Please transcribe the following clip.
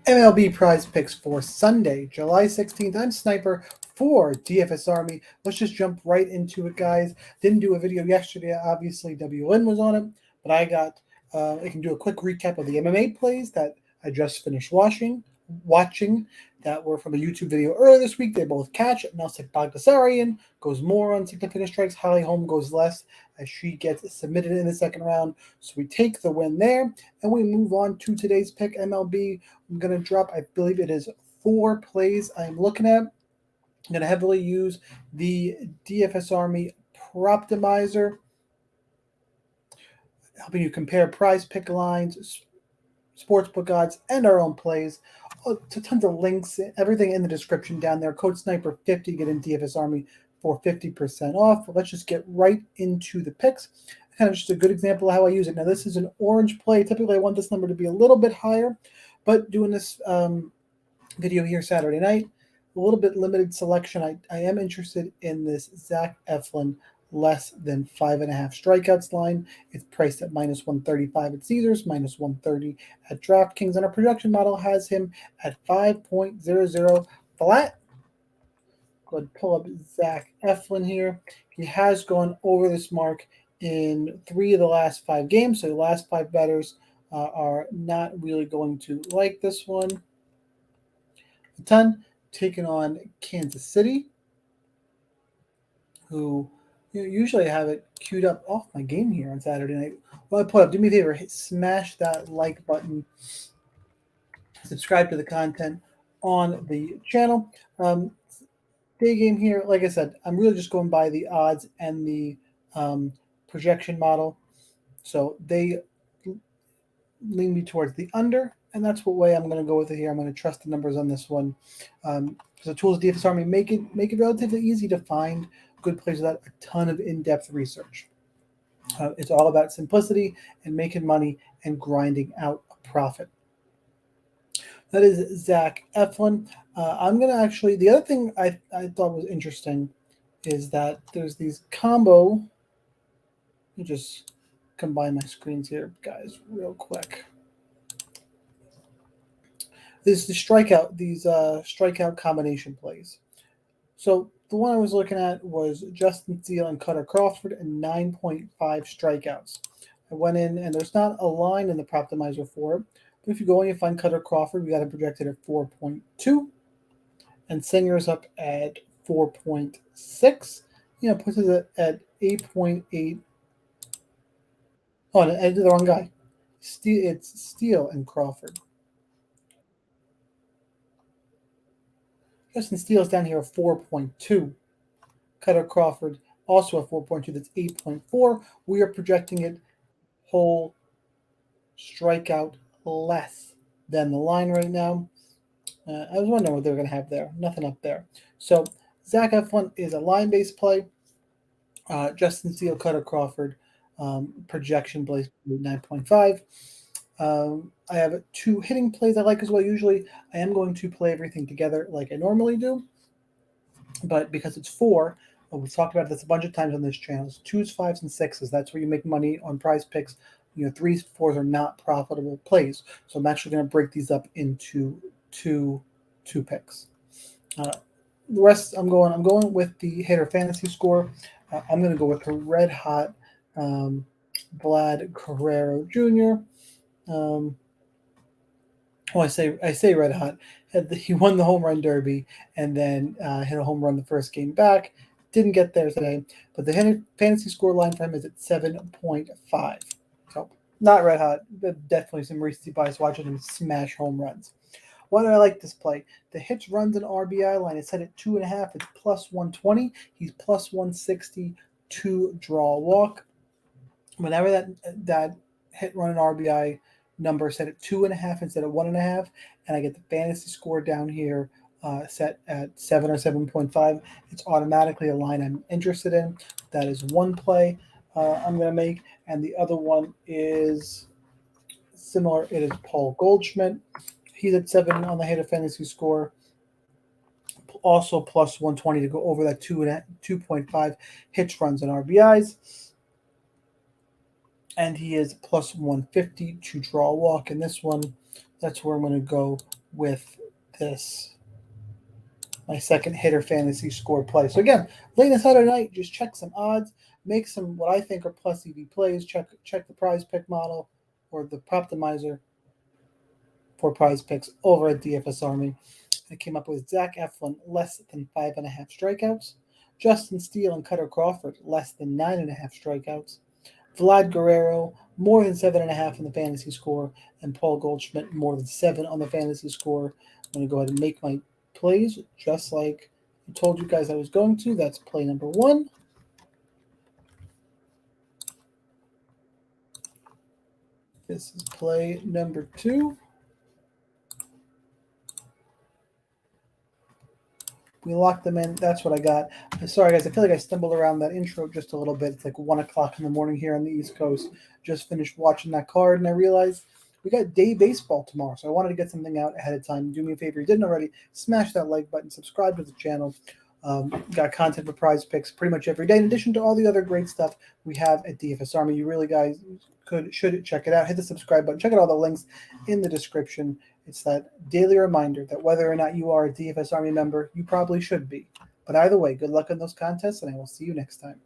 MLB Prize Picks for Sunday, July 16th. I'm Sniper for DFS Army. Let's just jump right into it, guys. Didn't do a video yesterday. Obviously, WN was on it, but I can do a quick recap of the MMA plays that I just finished watching that were from a YouTube video earlier this week. They both catch. Nelsik Bagdasarian goes more on significant strikes. Holly Holm goes less as she gets submitted in the second round. So we take the win there, and we move on to today's pick, MLB. I'm going to drop, I believe it is 4 plays I'm looking at. I'm going to heavily use the DFS Army Proptimizer, helping you compare prize pick lines, sportsbook odds, and our own plays. Tons of links, everything in the description down there. Code Sniper50, get in DFS Army for 50% off. Let's just get right into the picks. Kind of just a good example of how I use it. Now, this is an orange play. Typically, I want this number to be a little bit higher, but doing this video here Saturday night, a little bit limited selection. I am interested in this Zach Eflin less than 5.5 strikeouts line. It's priced at minus 135 at Caesars, minus 130 at DraftKings, and our projection model has him at 5.00 flat. Go ahead and pull up Zach Eflin here. He has gone over this mark in 3 of the last 5 games, so the last 5 bettors are not really going to like this one a ton. Taking on Kansas City, who usually have it queued up off my game here on Saturday night. Well, I put up, do me a favor, smash that like button, subscribe to the content on the channel. Day game here, like I said, I'm really just going by the odds and the projection model. So they lean me towards the under, and that's what way I'm going to go with it here. I'm going to trust the numbers on this one. The tools of DFS Army make it relatively easy to find good plays without a ton of in-depth research. It's all about simplicity and making money and grinding out a profit. That is Zach Eflin. I'm going to actually, the other thing I thought was interesting is that there's these combo. Let me just combine my screens here, guys, real quick. These strikeout combination plays. So the one I was looking at was Justin Steele and Cutter Crawford and 9.5 strikeouts. I went in, and there's not a line in the Proptimizer for it, but if you go and you find Cutter Crawford, we got him projected at 4.2, and Singer's up at 4.6. Puts it at 8.8. Oh, and I did the wrong guy. It's Steele and Crawford. Justin Steele's down here at 4.2. Cutter Crawford also at 4.2. That's 8.4. We are projecting it whole strikeout less than the line right now. I was wondering what they were going to have there. Nothing up there. So Zach Eflin is a line-based play. Justin Steele, Cutter Crawford, projection plays 9.5. I have 2 hitting plays I like as well. Usually I am going to play everything together like I normally do, but because it's 4, we've talked about this a bunch of times on this channel. It's 2s, 5s, and 6s. That's where you make money on prize picks. 3s, 4s are not profitable plays. So I'm actually going to break these up into two picks. The rest, I'm going with the hitter fantasy score. I'm going to go with the red hot Vlad Guerrero Jr. I say red hot. He won the home run derby and then hit a home run the first game back. Didn't get there today, but the fantasy score line for him is at 7.5. So not red hot, but definitely some recency bias watching him smash home runs. Why do I like this play? The hits, runs, and RBI line is set at 2.5. It's plus 120. He's plus 160 to draw a walk. Whenever that hit, run, and RBI number set at 2.5 instead of 1.5, and I get the fantasy score down here set at 7 or 7.5, it's automatically a line I'm interested in. That is one play I'm going to make, and the other one is similar. It is Paul Goldschmidt. He's at 7 on the hitter fantasy score. Also plus 120 to go over that 2.5 hits, runs, and RBIs. And he is plus 150 to draw a walk in this one. That's where I'm going to go with this, my second hitter fantasy score play. So again, late on Saturday night, just check some odds, make some what I think are plus EV plays. Check the prize pick model or the Proptimizer for prize picks over at DFS Army. I came up with Zach Eflin less than 5.5 strikeouts, Justin Steele and Cutter Crawford less than 9.5 strikeouts, Vlad Guerrero more than 7.5 on the fantasy score, and Paul Goldschmidt more than 7 on the fantasy score. I'm going to go ahead and make my plays just like I told you guys I was going to. That's play number 1. This is play number 2. We locked them in. That's what I got. Sorry, guys. I feel like I stumbled around that intro just a little bit. It's like 1 o'clock in the morning here on the East Coast. Just finished watching that card, and I realized we got day baseball tomorrow. So I wanted to get something out ahead of time. Do me a favor. If you didn't already, smash that like button. Subscribe to the channel. Got content for prize picks pretty much every day. In addition to all the other great stuff we have at DFS Army. You really, guys, should check it out. Hit the subscribe button. Check out all the links in the description. It's that daily reminder that whether or not you are a DFS Army member, you probably should be. But either way, good luck in those contests, and I will see you next time.